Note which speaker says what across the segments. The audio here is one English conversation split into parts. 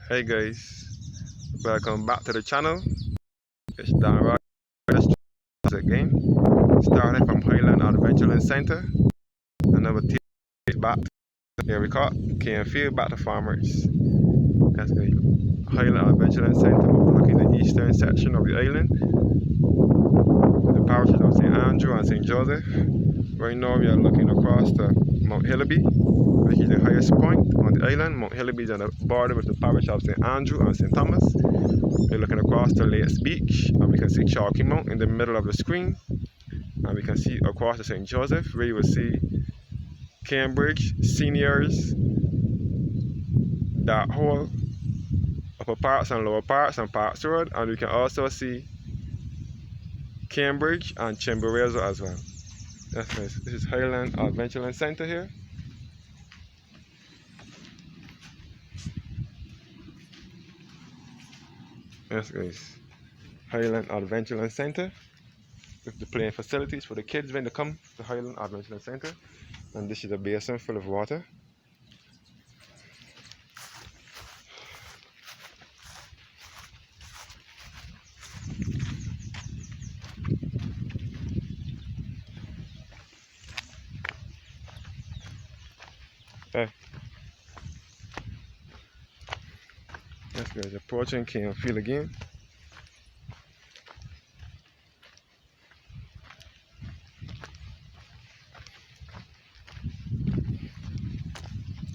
Speaker 1: Hey guys, welcome back to the channel. It's Dan Rock again, starting from Highland Adventureland Center. And I will take it back to Erika Village, back to farmers. That's good. Highland Adventureland Center overlooking the eastern section of the island, the parishes of St. Andrew and St. Joseph. Right now we are looking across to Mount Hillaby, which is the highest point on the island. Mount Hillaby is on the border with the parish of St. Andrew and St. Thomas. We're looking across to Lakes Beach, and we can see Chalky Mount in the middle of the screen. And we can see across to St. Joseph, where you will see Cambridge, Seniors, that whole upper parts and lower parts and Parks Road. And we can also see Cambridge and Chimborazo as well. That's nice. This is Highland Adventureland Center here. Yes guys, Highland Adventureland Center with the playing facilities for the kids when they come to Highland Adventureland Center. And this is a basin full of water. Hey. Yes guys, approaching King Field again.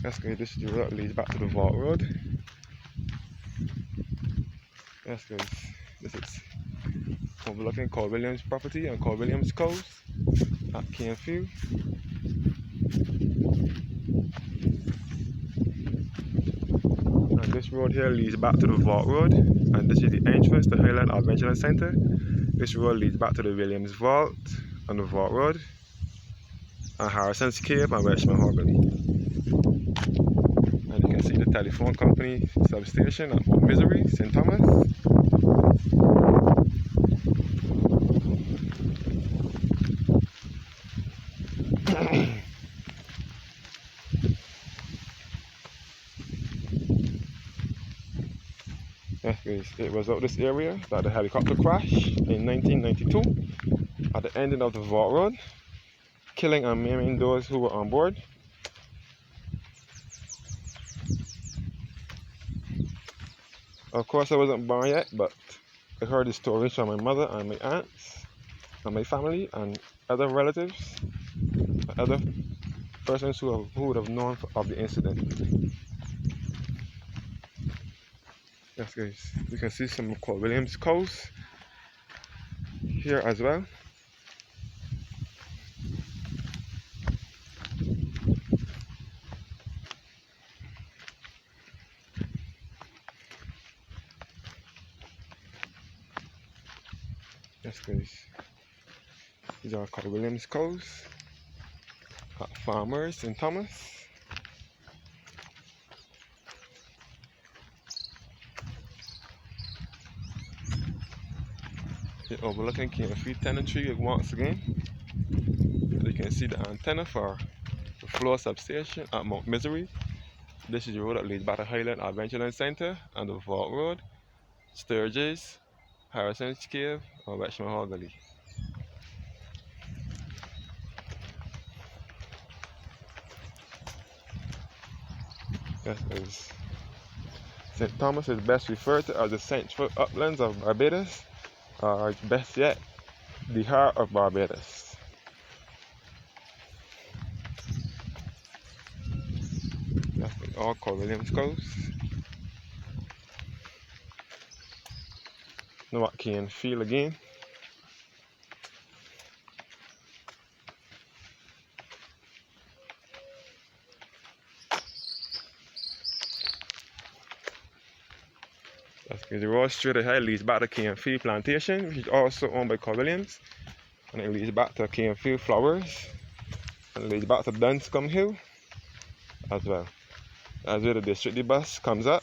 Speaker 1: Yes guys, this is the road that leads back to the Vault Road. Yes guys, this is overlooking Cole Williams property and Cole Williams Coast at King Field. And this road here leads back to the Vault Road, and this is the entrance to Highland Adventureland Center. This road leads back to the Williams Vault on the Vault Road, and Harrison's Cave and Westman Harbour. And you can see the telephone company substation at Mount Misery, St. Thomas. Yes guys, it was out this area that the helicopter crashed in 1992 at the ending of the Vault Road, killing and maiming those who were on board. Of course I wasn't born yet, but I heard the stories from my mother and my aunts and my family and other relatives, and other persons who would have known of the incident. Yes guys, you can see some of Cole Williams Coast here as well. Yes guys, these are Cole Williams Coast at Farmers in Thomas. You're overlooking King Field Tenantry once again. You can see the antenna for the floor substation at Mount Misery. This is the road that leads back to Highland Adventureland Center and the Vault Road, Sturgis, Harrison's Cave, and Westman Harbour. Yes, guys. St. Thomas is best referred to as the central uplands of Barbados, or best yet, the heart of Barbados. That's been all Cole Williams Coast. Now what King Field again. The road straight ahead leads back to King Field Plantation, which is also owned by Cole Williams, and it leads back to King Field Flowers, and it leads back to Dunscombe Hill as well. That's where the district bus comes up.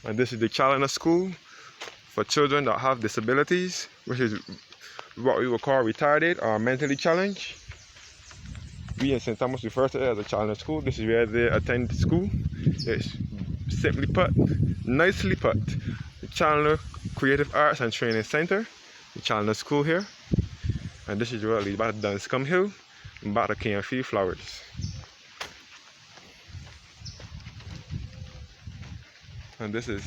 Speaker 1: And this is the Challenger School for children that have disabilities, which is what we would call retarded or mentally challenged. We in St. Thomas refer to it as a Challenger School. This is where they attend school. It's simply put, nicely put, the Challenger Creative Arts and Training Center, the Challenger School here. And this is where it leads back to Dunscombe Hill and back to KMF Flowers. And this is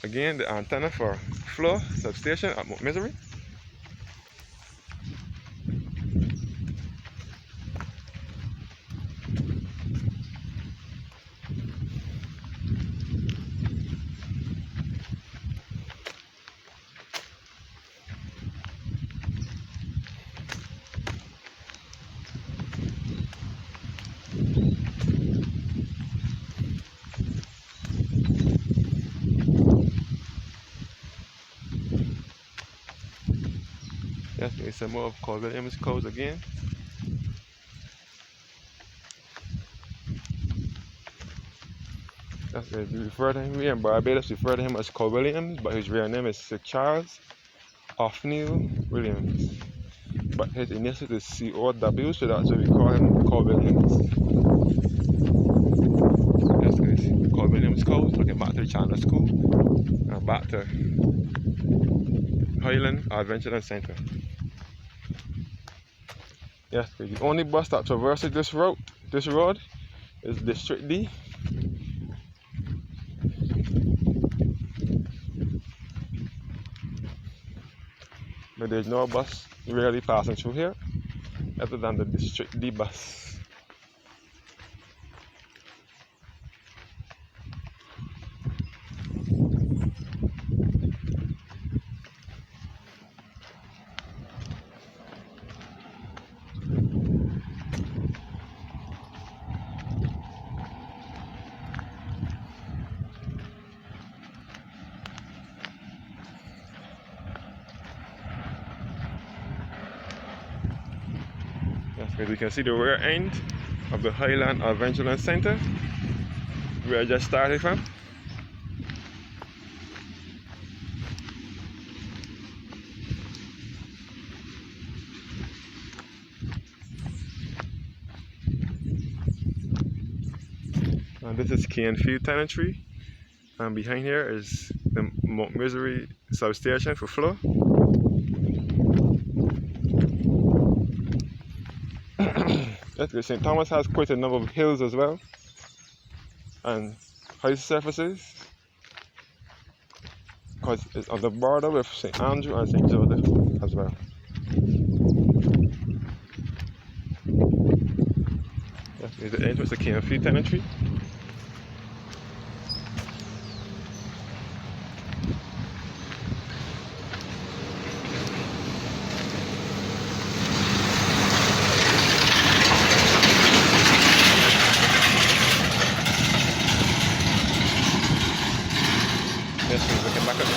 Speaker 1: again the antenna for Floor substation at Mount Misery. Yes, there's some more of Carl Williams codes again. That's it. We refer to him, we in Barbados refer to him as Carl Williams, but his real name is Sir Charles Othniel Williams. But his initials is COW, so that's why we call him Carl Williams. That's it. Carl Williams codes, looking back to the Challenger School and back to Highland Adventureland Center. Yes, the only bus that traverses this road is District D. But there's no bus really passing through here other than the District D bus. As you can see the rear end of the Highland Adventureland Center, where I just started from. And this is KNF Tenantry, and behind here is the Mount Misery substation for Floor. St. Thomas has quite a number of hills as well, and high surfaces, because it's on the border with St. Andrew and St. Joseph as well. Here's the entrance to KMF Tenantry. Looking back at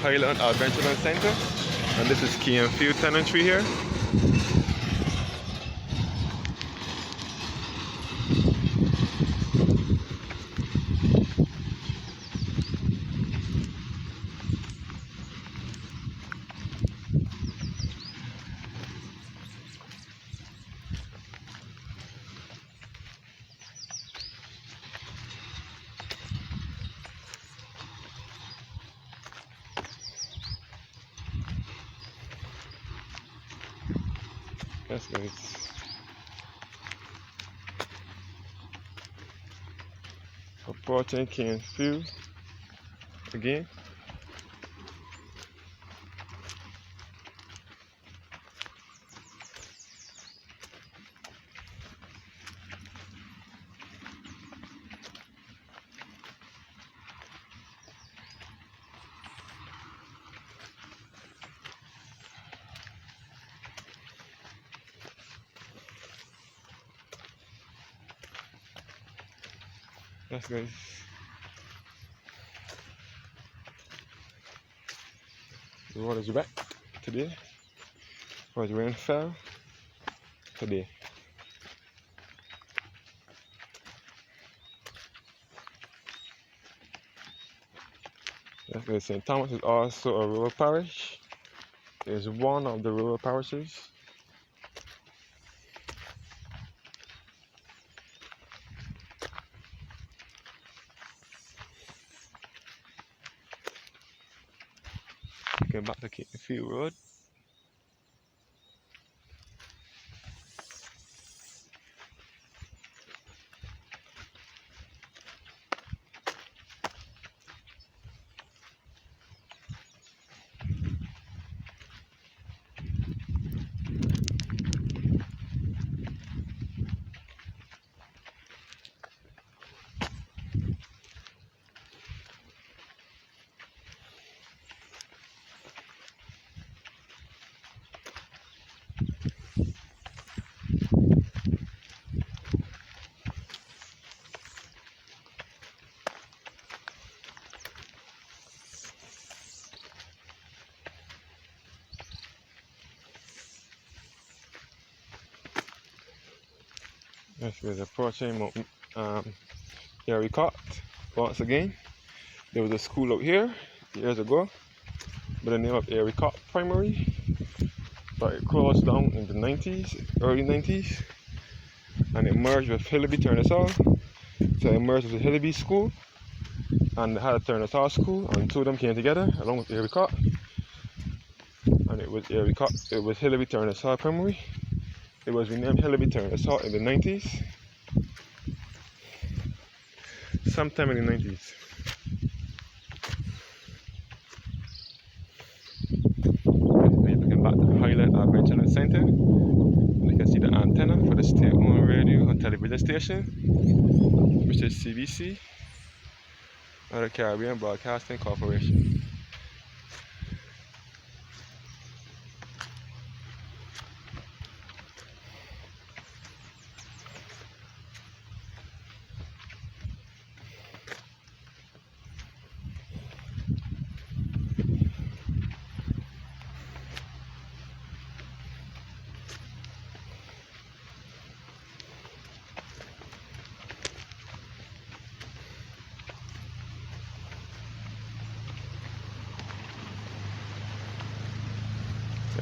Speaker 1: Highland Adventureland Center, and this is KMF Tenantry here. Yes, guys. Approaching KMF again. Yes, guys. The road is wet today, because rain fell today. Yes, guys. St. Thomas is also a rural parish. It is one of the rural parishes. looking back to Field Road. Yes, we're approaching Erika once again. There was a school out here years ago by the name of Erika Primary, but it closed down in the 90s, early 90s, and it merged with Hillaby Turner's. So it merged with the Hillaby School, and they had a Turner's School, and two of them came together along with Erika, and it was Hillaby Turner's Primary. It was renamed Hillaby Turner's in the 90s, sometime in the 90s. We're looking back to the Highland Adventureland Center. You can see the antenna for the state-owned radio and television station, which is CBC, or the Caribbean Broadcasting Corporation.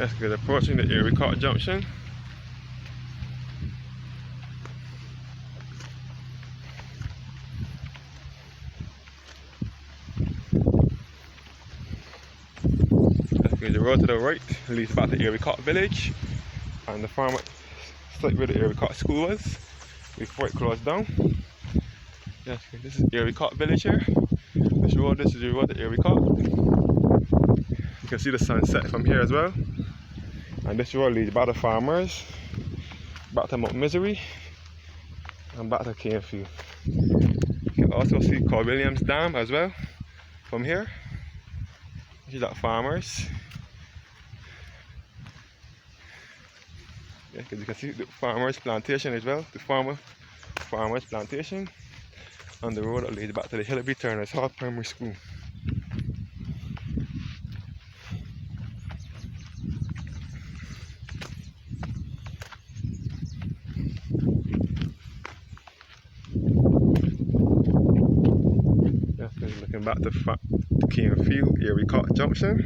Speaker 1: Yes, we're approaching the Erika Junction. Yes, the road to the right leads back to Erika Village and the farm site where the Erika School was before it closed down. Yes, this is Erika Village here. This is the road to Erika. You can see the sunset from here as well. And this road leads back to Farmers, back to Mount Misery, and back to Canefield. You can also see Cole Williams Dam as well from here. This is at Farmers. Yeah, you can see the Farmers Plantation as well, the Farmers Plantation, on the road that leads back to the Hillaby Turner's Primary School. Looking back to Canefield, Erika Junction.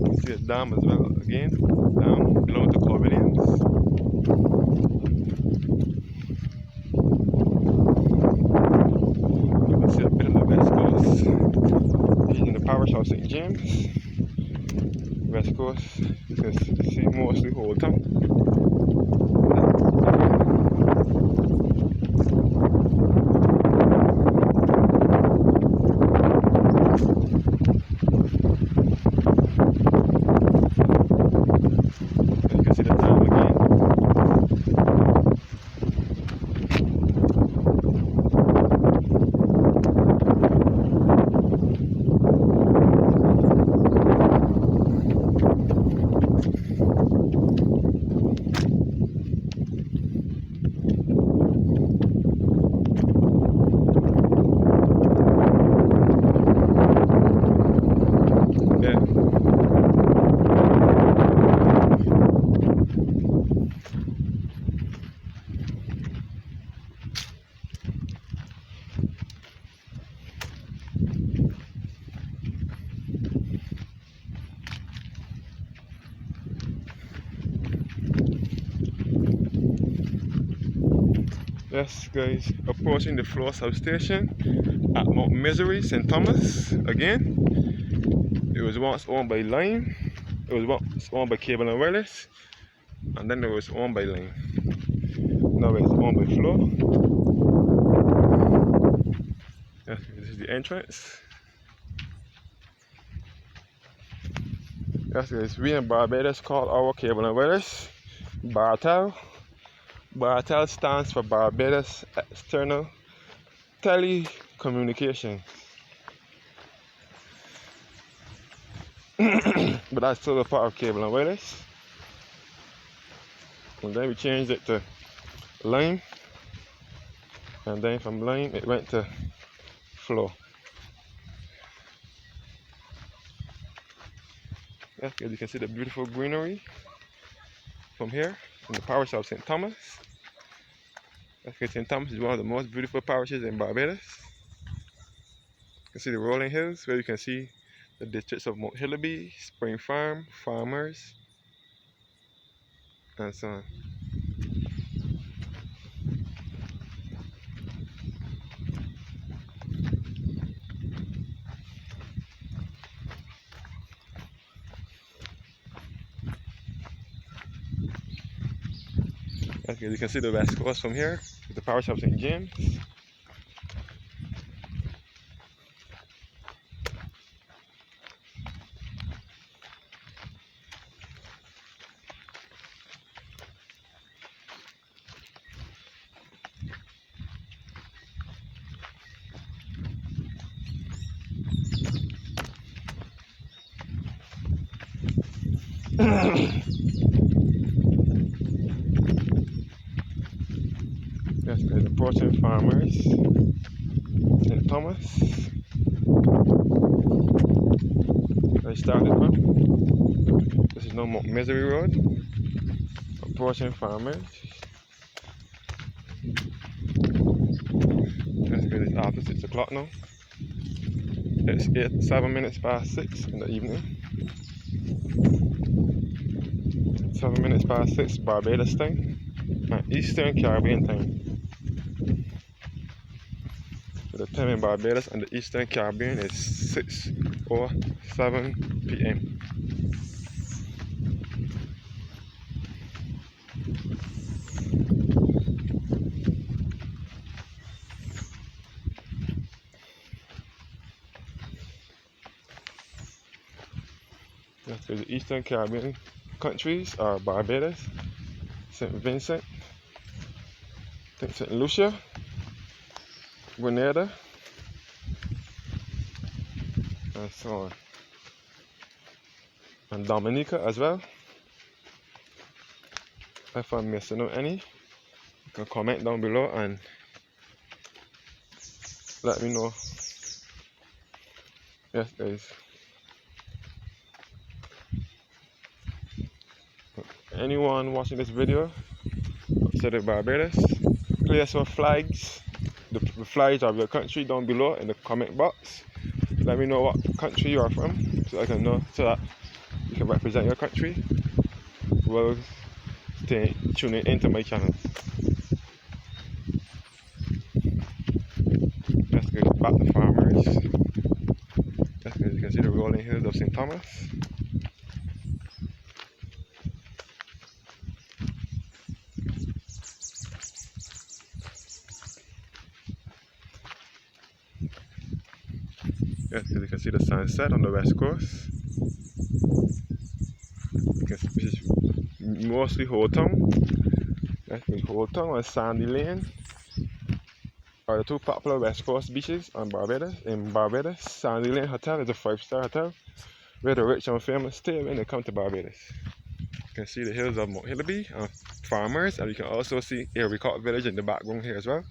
Speaker 1: You see a dam as well again. Dam belonging to Cole Williams. You can see a bit of the West Coast. He's in the parish of St. James. West Coast, you can see mostly whole town. Yes, guys, approaching the floor substation at Mount Misery, St. Thomas. Again, it was once owned by Line, it was once owned by Cable and Wireless, and then it was owned by Line. Now it's owned by Floor. Yes, this is the entrance. Yes, guys, we in Barbados call our Cable and Wireless Bartel. Bartel stands for Barbados External Telecommunication. But that's still a part of Cable and Wireless. And then we changed it to Line. And then from Line it went to Flow. Yes, as you can see the beautiful greenery from here, from the parish of St. Thomas. Okay, St. Thomas is one of the most beautiful parishes in Barbados. You can see the rolling hills where you can see the districts of Mount Hillaby, Spring Farm, Farmers, and so on. Okay, you can see the west coast from here, with the parish of St. James. Yes, guys, approaching Farmers, St. Thomas. I started from. This is no Mount Misery Road. Approaching Farmers. Yes, guys, it's after 6 o'clock now. It's 7 minutes past 6 in the evening. 7 minutes past 6 Barbados time and Eastern Caribbean time. So the time in Barbados and the Eastern Caribbean is 6:07 p.m. That's the Eastern Caribbean countries are Barbados, St. Vincent, St. Lucia, Grenada, and so on, and Dominica as well. If I'm missing out any, you can comment down below and let me know. Yes, guys. Anyone watching this video outside of Barbados, place your flags, the flags of your country down below in the comment box. Let me know what country you are from, so I can know, so that you can represent your country. Well, stay tuning into my channel. Let's go back to Farmers. As you can see the rolling hills of St. Thomas. Yes, you can see the sunset on the west coast. You can see this is mostly Hotel. Yes, Hotel and Sandy Lane are the two popular west coast beaches on Barbados. In Barbados, Sandy Lane Hotel is a 5-star hotel where the rich and famous stay when they come to Barbados. You can see the hills of Mount Hillaby and Farmers, and you can also see Erika Village in the background here as well.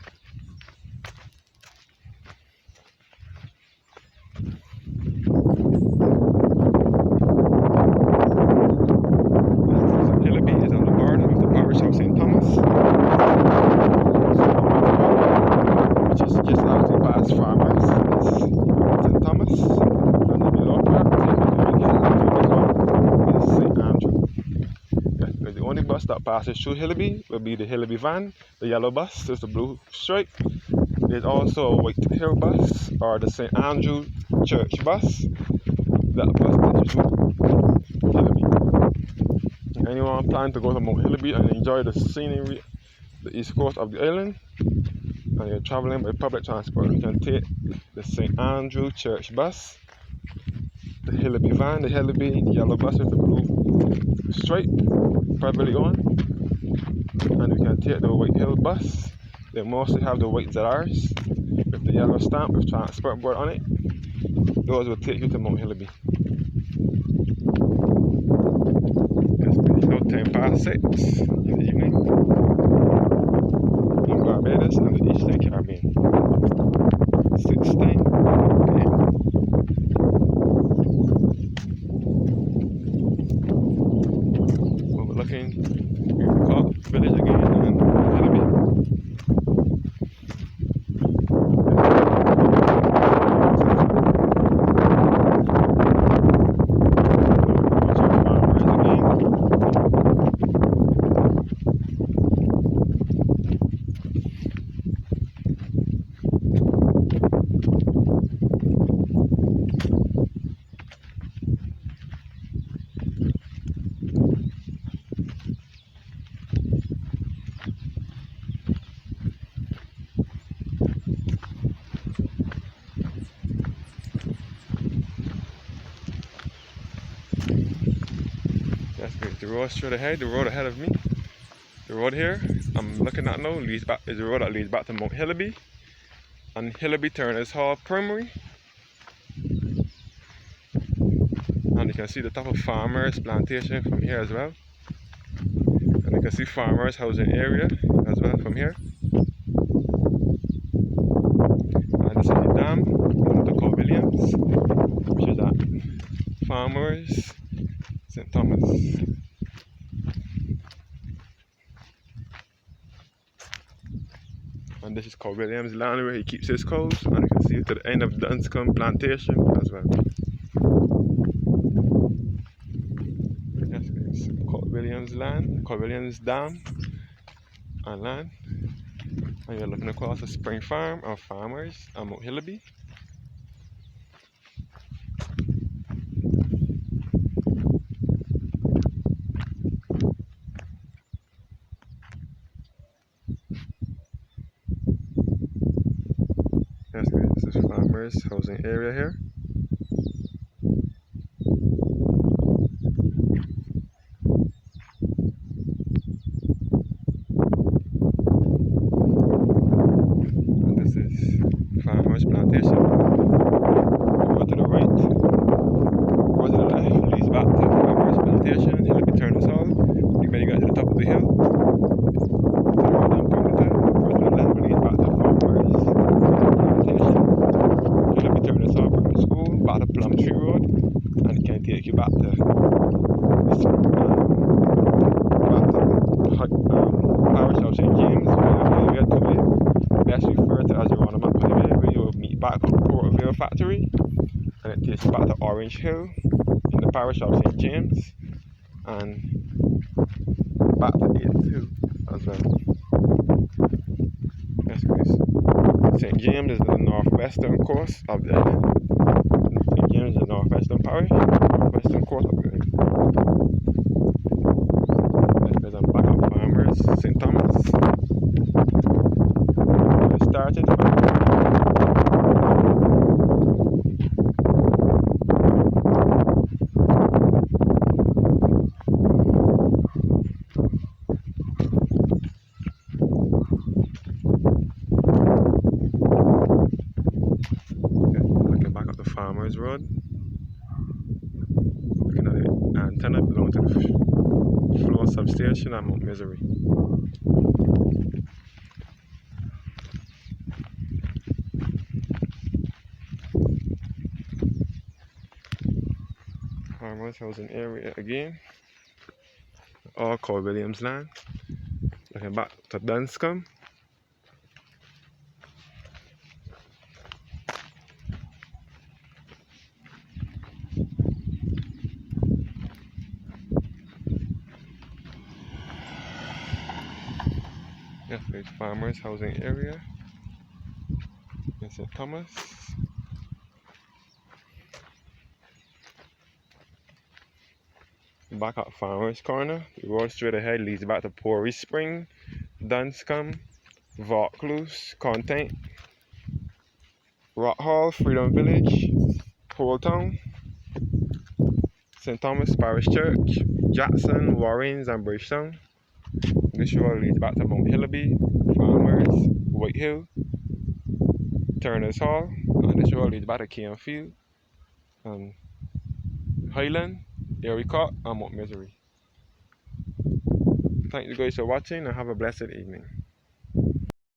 Speaker 1: St. Thomas, which is just after past Farmers. It's St. Thomas, and the below part is St. Andrew. Yes, the only bus that passes through Hillaby will be the Hillaby van. The yellow bus is the blue stripe. There's also a White Hill bus or the St. Andrew Church bus. That bus takes you to Hillaby. Anyone planning to go to Mount Hillaby and enjoy the scenery, the east coast of the island, and you're traveling by public transport, you can take the St. Andrew Church bus, the Hillaby van, the Hillaby yellow bus with the blue stripe, privately owned, and you can take the White Hill bus. They mostly have the white ZRs with the yellow stamp with transport board on it. Those will take you to Mount Hillaby. It's now 6:10 in the evening in Barbados and the Eastern Caribbean. 6:10 p.m. Overlooking Erika Village again and Hillaby. That's great. The road straight ahead, the road ahead of me. The road here I'm looking at now leads back is the road that leads back to Mount Hillaby and Hillaby Turners Hall Primary. And you can see the top of Farmers Plantation from here as well. And you can see Farmers Housing Area as well from here. And this is the dam, one of the Williams, which is at Farmers St. Thomas. And this is Williams' land where he keeps his cows, and you can see it to the end of Dunscombe Plantation as well. Yes, it's Williams' land, Williams' dam and land. And you're looking across the Spring Farm of Farmers and Mount Hillaby. Yes, guys, this is Farmers Housing Area here. And this is Farmers Plantation. Go to the right, go to the left, leads back to Farmers Plantation. Hillaby Turners Hall. You better get to the top of the hill. To the right and point the top. Go to the left, leads back to Farmers Plantation. Hillaby Turners Hall Primary School, back to Plum Tree Road, and it can take you back to Parish of St. James, where you get to the best referred to as the roundabout highway, where you will meet back at Portville Factory, and it takes you back to Orange Hill in the Parish of St. James, and back to 8th Hill as well. Yes, guys. St. James is the northwestern coast of the island. St. James is the northwestern parish, northwestern coast of the island. There's a back of Farmers St. Thomas. It started looking back up the Farmers Road. Looking at the antenna belonging to the Flow Substation at Mount Misery. Farmers Housing Area again. All Williams' land. Looking back to Dunscombe. There's farmers housing area in St. Thomas. Back at Farmers Corner, the road straight ahead leads back to Pori Spring, Dunscombe, Vaucluse, Content, Rock Hall, Freedom Village, Town, St. Thomas Parish Church, Jackson, Warrens, and Bridgetown. This road leads back to Mount Hillaby, Farmers, Whitehill, Turner's Hall, and this road leads back to Cairnfield, and Highland, Erika, and Mount Misery. Thank you guys for watching and have a blessed evening.